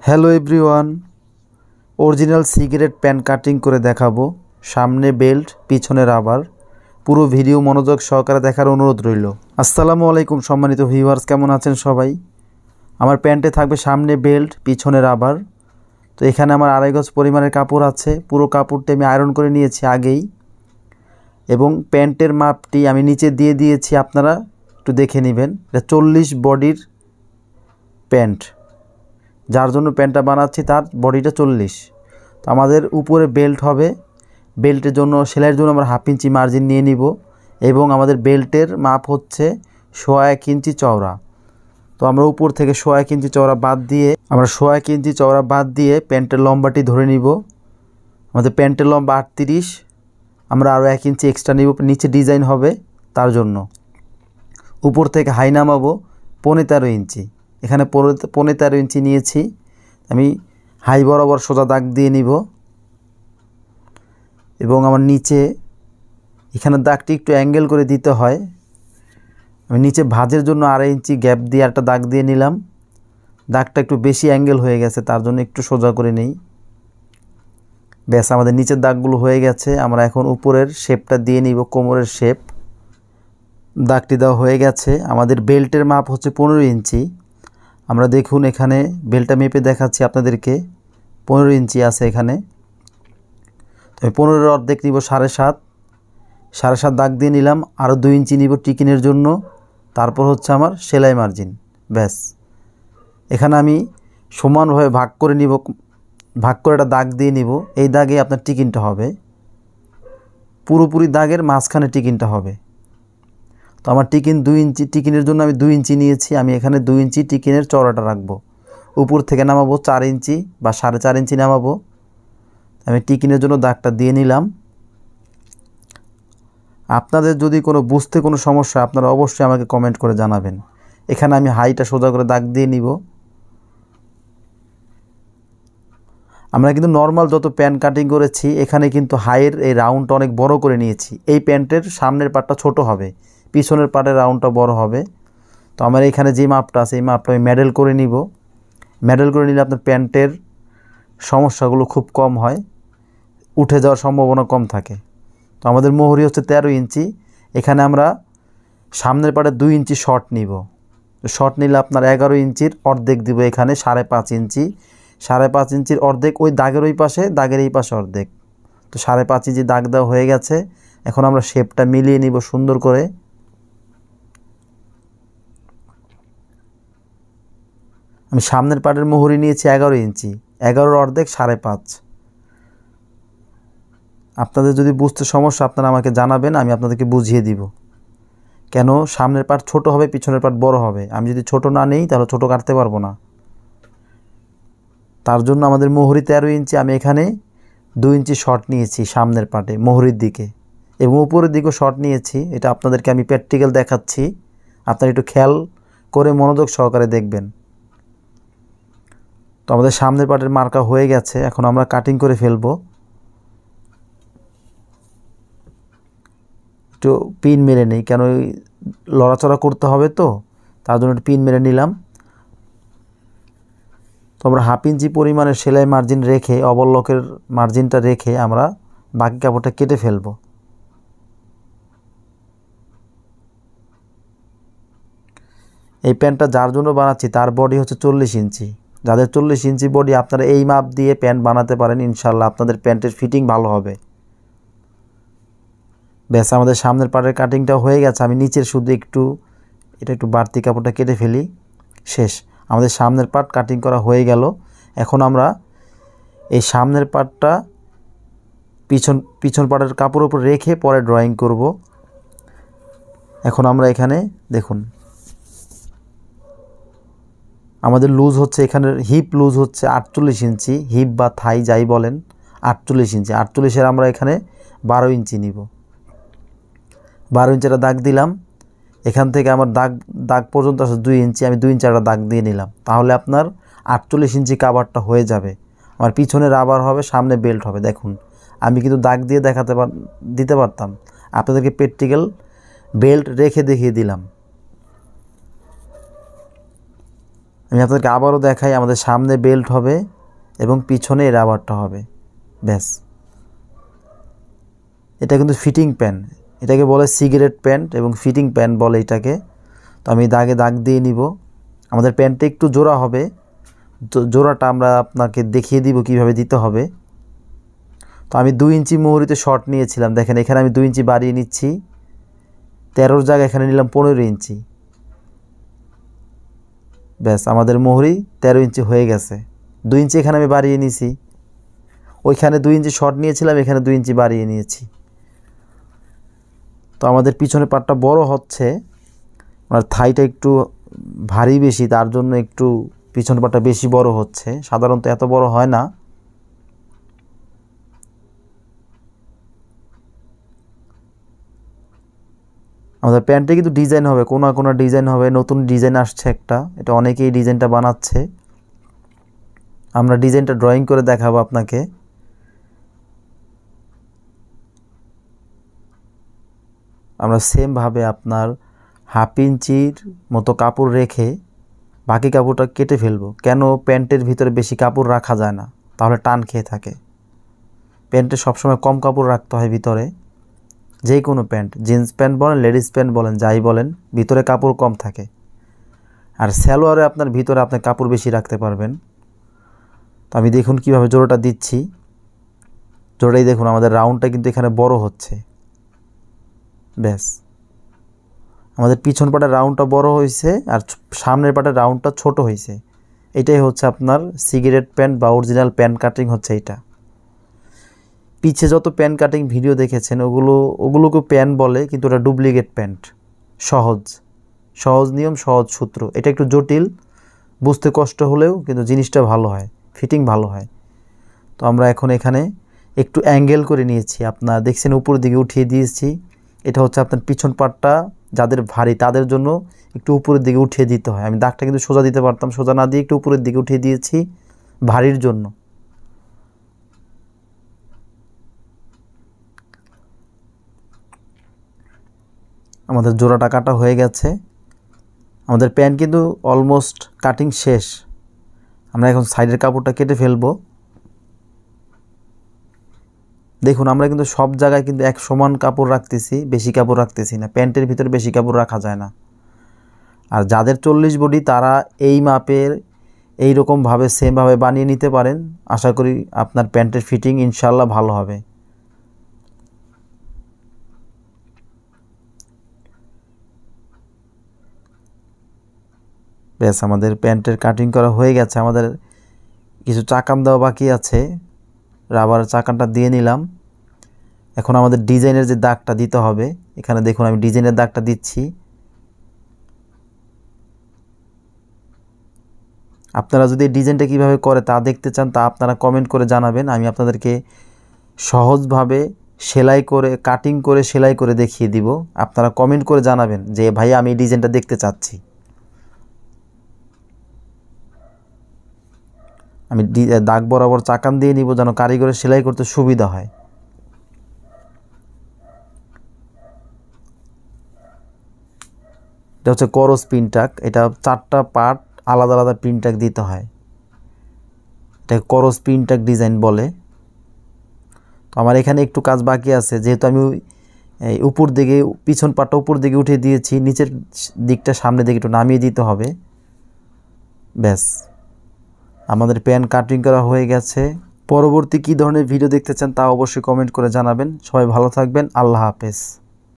Hello everyone, original cigarette pant cutting করে দেখাবো। সামনে বেল্ট, পিছনে রাবার। পুরো ভিডিও মনোযোগ সহকারে দেখার অনুরোধ রইল। আসসালামু আলাইকুম সম্মানিত ভিউয়ার্স, কেমন আছেন সবাই? আমার প্যান্টে থাকবে সামনে বেল্ট, পিছনে রাবার। তো এখানে আমার 2.5 গজ পরিমাণের কাপড় আছে। পুরো কাপড়টি আমি আয়রন করে নিয়েছি আগেই, এবং প্যান্টের মাপটি আমি নিচে দিয়ে দিয়েছি, আপনারা একটু দেখে নেবেন। এটা 40 বডির প্যান্ট, যার জন্য প্যান্টটা বানাচ্ছি তার বডিটা 40। তো আমাদের উপরে বেল্ট হবে, বেল্টের জন্য সেলাইয়ের জন্য আমরা 1/2 ইঞ্চি মার্জিন নিয়ে নিব, এবং আমাদের বেল্টের মাপ হচ্ছে 1.25 ইঞ্চি চওড়া। তো আমরা উপর থেকে 1.25 ইঞ্চি চওড়া বাদ দিয়ে প্যান্টের লম্বাটি ধরে নিব। আমাদের প্যান্টের লম্বা 38, আমরা আরও 1 ইঞ্চি এক্সট্রা নিব, নিচে ডিজাইন হবে তার জন্য। উপর থেকে হাই নামাবো 13.5 ইঞ্চি। এখানে 13.5 ইঞ্চি নিয়েছি। আমি হাই বরাবর সোজা দাগ দিয়ে নিব, এবং আমার নিচে এখানে দাগটি একটু অ্যাঙ্গেল করে দিতে হয়। আমি নিচে ভাঁজের জন্য 2.5 ইঞ্চি গ্যাপ দিয়ে একটা দাগ দিয়ে নিলাম। দাগটা একটু বেশি অ্যাঙ্গেল হয়ে গেছে, তার জন্য একটু সোজা করে নেই। ব্যাস, আমাদের নিচের দাগগুলো হয়ে গেছে। আমরা এখন উপরের শেপটা দিয়ে নিব, কোমরের শেপ। দাগটি দেওয়া হয়ে গেছে। আমাদের বেল্টের মাপ হচ্ছে 15 ইঞ্চি। আমরা দেখুন, এখানে বেল্টটা মেপে দেখাচ্ছি আপনাদেরকে। 15 ইঞ্চি আছে এখানে। তো 15-এর অর্ধেক নিব 7.5 দাগ দিয়ে নিলাম। আরও 2 ইঞ্চি নিব টিকিনের জন্য। তারপর হচ্ছে আমার সেলাই মার্জিন। ব্যাস, এখানে আমি সমানভাবে ভাগ করে একটা দাগ দিয়ে নিব। এই দাগে আপনার টিকিনটা হবে, পুরোপুরি দাগের মাঝখানে টিকিনটা হবে। তো আমার টিকিন 2 ইঞ্চি, টিকিনের জন্য আমি 2 ইঞ্চি নিয়েছি। আমি এখানে 2 ইঞ্চি টিকিনের চওড়াটা রাখবো। উপর থেকে নামাবো 4 ইঞ্চি বা 4.5 ইঞ্চি নামাবো। আমি টিকিনের জন্য দাগটা দিয়ে নিলাম। আপনাদের যদি বুঝতে কোনো সমস্যা, আপনারা অবশ্যই আমাকে কমেন্ট করে জানাবেন। এখানে আমি হাইটা সোজা করে দাগ দিয়ে নিব। আমরা কিন্তু নর্মাল যত প্যান্ট কাটিং করেছি, এখানে কিন্তু হাইয়ের এই রাউন্ডটা অনেক বড় করে নিয়েছি। এই প্যান্টের সামনের পার্টটা ছোট হবে, পিছনের পার্টের রাউন্ডটা বড় হবে। তো আমার এখানে যে মাপটা আছে, এই মাপটা আমি মেডেল করে নিব। মেডেল করে নিলে আপনার প্যান্টের সমস্যাগুলো খুব কম হয়, উঠে যাওয়ার সম্ভাবনা কম থাকে। তো আমাদের মোহরি হচ্ছে 13 ইঞ্চি। এখানে আমরা সামনের পার্টে 2 ইঞ্চি শর্ট নিব। শর্ট নিলে আপনার 11 ইঞ্চির অর্ধেক দিব, এখানে 5.5 ইঞ্চি। 5.5 ইঞ্চির অর্ধেক ওই দাগের ওই পাশে, দাগের এই পাশে অর্ধেক। তো 5.5 ইঞ্চি দাগ দেওয়া হয়ে গেছে। এখন আমরা শেপটা মিলিয়ে নিব সুন্দর করে। আমি সামনের পার্টের মোহরি নিয়েছি 11 ইঞ্চি, 11-এর অর্ধেক 5.5। আপনাদের যদি বুঝতে সমস্যা, আপনারা আমাকে জানাবেন, আমি আপনাদেরকে বুঝিয়ে দিব কেন সামনের পার্ট ছোট হবে, পিছনের পার্ট বড় হবে। আমি যদি ছোট না নেই, তাহলে ছোট কাটতে পারবো না। তার জন্য আমাদের মোহরি 13 ইঞ্চি। আমি এখানে 2 ইঞ্চি শর্ট নিয়েছি সামনের পার্টে, মোহরির দিকে, এবং উপরের দিকেও শর্ট নিয়েছি। এটা আপনাদেরকে আমি প্র্যাকটিক্যাল দেখাচ্ছি, আপনারা একটু খেয়াল করে মনোযোগ সহকারে দেখবেন। তো আমাদের সামনের পার্টের মার্কা হয়ে গেছে। এখন আমরা কাটিং করে ফেলবো। একটু পিন মেরে নেই, কেন লড়াচড়া করতে হবে, তো তার জন্য একটু পিন মেরে নিলাম। তো আমরা 1/2 ইঞ্চি পরিমাণের সেলাই মার্জিন রেখে, ওভারলকের মার্জিনটা রেখে আমরা বাকি কাপড়টা কেটে ফেলব। এই প্যান্টটা যার জন্য বানাচ্ছি, তার বডি হচ্ছে 40 ইঞ্চি। যাদের 40 ইঞ্চি বডি, আপনারা এই মাপ দিয়ে প্যান্ট বানাতে পারেন, ইনশাল্লাহ আপনাদের প্যান্টের ফিটিং ভালো হবে। ব্যাস, আমাদের সামনের পার্টের কাটিংটাও হয়ে গেছে। আমি নিচের শুধু একটু বাড়তি কাপড়টা কেটে ফেলি। শেষ, আমাদের সামনের পার্ট কাটিং করা হয়ে গেল। এখন আমরা এই সামনের পার্টটা পিছন পার্টের কাপড়ের উপর রেখে পরে ড্রয়িং করব। এখন আমরা এখানে দেখুন, আমাদের লুজ হচ্ছে, এখানের হিপ লুজ হচ্ছে 48 ইঞ্চি। হিপ বা থাই যাই বলেন, 48 ইঞ্চি। 48-এর আমরা এখানে 12 ইঞ্চি নিব। 12 ইঞ্চিটা দাগ দিলাম। এখান থেকে আমার দাগ পর্যন্ত আছে 2 ইঞ্চি। আমি 2 ইঞ্চি একটা দাগ দিয়ে নিলাম। তাহলে আপনার 48 ইঞ্চি কাভারটা হয়ে যাবে। আমার পিছনে রাবার হবে, সামনে বেল্ট হবে। দেখুন, আমি কিন্তু দাগ দিয়ে দিতে পারতাম, আপনাদেরকে প্র্যাকটিক্যাল বেল্ট রেখে দেখিয়ে দিলাম। আমি আপনাদেরকে আবারও দেখাই, আমাদের সামনে বেল্ট হবে এবং পিছনে এই রাবারটা হবে, ব্যাস। এটা কিন্তু ফিটিং প্যান্ট, এটাকে বলে সিগারেট প্যান্ট এবং ফিটিং প্যান্ট বলে এটাকে। তো আমি দাগে দাগ দিয়ে নিব। আমাদের প্যান্টটা একটু জোড়া হবে, জোড়াটা আমরা আপনাকে দেখিয়ে দিব কিভাবে দিতে হবে। তো আমি 2 ইঞ্চি মোহরিতে শর্ট নিয়েছিলাম, দেখেন এখানে আমি 2 ইঞ্চি বাড়িয়ে নিচ্ছি, 13 জায়গায় এখানে নিলাম 15 ইঞ্চি, ব্যাস আমাদের মোহরি 13 ইঞ্চি হয়ে গেছে। 2 ইঞ্চি এখানে আমি বাড়িয়ে নিয়েছি, ওইখানে 2 ইঞ্চি শর্ট নিয়েছিলাম, এখানে 2 ইঞ্চি বাড়িয়ে নিয়েছি। তো আমাদের পিছনের পাটটা বড় হচ্ছে, আমার থাইটা একটু ভারী বেশি, তার জন্য একটু পিছনের পাটটা বেশি বড় হচ্ছে, সাধারণত এত বড় হয় না। আমাদের প্যান্টে কিন্তু ডিজাইন হবে, কোনা ডিজাইন হবে, নতুন ডিজাইন আসছে একটা, এটা অনেকেই ডিজাইনটা বানাচ্ছে। আমরা ডিজাইনটা ড্রয়িং করে দেখাবো আপনাকে। আমরা সেমভাবে আপনার 1/2 ইঞ্চির মতো কাপড় রেখে বাকি কাপড়টা কেটে ফেলবো। কেন প্যান্টের ভিতরে বেশি কাপড় রাখা যায় না, তাহলে টান খেয়ে থাকে। প্যান্টে সবসময় কম কাপড় রাখতে হয় ভিতরে, যে কোনো প্যান্ট, জিন্স প্যান্ট বলেন, লেডিস প্যান্ট বলেন, যাই বলেন, ভিতরে কাপড় কম থাকে। আর সালোয়ারে আপনার ভিতরে আপনি কাপড় বেশি রাখতে পারবেন। তো আমি দেখুন কিভাবে জোড়াটা দিচ্ছি। জোড়াই দেখুন আমাদের রাউন্ডটা কিন্তু এখানে বড় হচ্ছে, ব্যাস। আমাদের পিছন পাটের রাউন্ডটা বড় হয়েছে আর সামনের পাটের রাউন্ডটা ছোট হয়েছে। এটাই হচ্ছে আপনার সিগারেট প্যান্ট বা অরিজিনাল প্যান্ট কাটিং হচ্ছে এটা। পিছে যত প্যান্ট কাটিং ভিডিও দেখেছেন ওগুলোকে প্যান্ট বলে, কিন্তু ওটা ডুপ্লিকেট প্যান্ট। সহজ নিয়ম, সহজ সূত্র। এটা একটু জটিল, বুঝতে কষ্ট হলেও কিন্তু জিনিসটা ভালো হয়, ফিটিং ভালো হয়। তো আমরা এখন এখানে একটু অ্যাঙ্গেল করে নিয়েছি, আপনারা দেখছেন উপরের দিকে উঠিয়ে দিয়েছি। এটা হচ্ছে আপনার পিছন পাটটা যাদের ভারী তাদের জন্য একটু উপরের দিকে উঠিয়ে দিতে হয়। আমি দাগটা কিন্তু সোজা দিতে পারতাম, সোজা না দিয়ে একটু উপরের দিকে উঠিয়ে দিয়েছি ভারীর জন্য। আমাদের জোড়াটা কাটা হয়ে গেছে, আমাদের প্যান্ট কিন্তু অলমোস্ট কাটিং শেষ। আমরা এখন সাইডের কাপড়টা কেটে ফেলবো। দেখুন আমরা কিন্তু সব জায়গায় কিন্তু এক সমান কাপড় রাখতেছি, বেশি কাপড় রাখতেছি না। প্যান্টের ভিতরে বেশি কাপড় রাখা যায় না। আর যাদের 40 বডি তারা এই মাপের এইরকমভাবে সেমভাবে বানিয়ে নিতে পারেন। আশা করি আপনার প্যান্টের ফিটিং ইনশাল্লাহ ভালো হবে। ব্যাস আমাদের প্যান্টের কাটিং করা হয়ে গেছে। আমাদের কিছু চাকান দেওয়া বাকি আছে, রাবার চাকানটা দিয়ে নিলাম। এখন আমাদের ডিজাইনের যে দাগটা দিতে হবে, এখানে দেখুন আমি ডিজাইনের দাগটা দিচ্ছি। আপনারা যদি এই ডিজাইনটা কীভাবে করে তা দেখতে চান, তা আপনারা কমেন্ট করে জানাবেন। আমি আপনাদেরকে সহজভাবে সেলাই করে, কাটিং করে, সেলাই করে দেখিয়ে দিব। আপনারা কমেন্ট করে জানাবেন যে ভাই আমি এই ডিজাইনটা দেখতে চাচ্ছি। আমি দাগ বরাবর চাকান দিয়ে নিব যেন কারিগরের সেলাই করতে সুবিধা হয়। এটা হচ্ছে করস পিনটাক, এটা 4টা পার্ট আলাদা আলাদা পিনটাক দিতে হয়, এটাকে করস পিনটাক ডিজাইন বলে। তো আমার এখানে একটু কাজ বাকি আছে, যেহেতু আমি উপর দিকে পিছন পাটটা উপর দিকে উঠিয়ে দিয়েছি, নিচের দিকটা সামনের দিকে একটু নামিয়ে দিতে হবে, ব্যাস। আমাদের প্যান্ট কাটিং করা হয়ে গেছে। পরবর্তী কী ধরনের ভিডিও দেখতে চান তা অবশ্যই কমেন্ট করে জানাবেন। সবাই ভালো থাকবেন, আল্লাহ হাফেজ।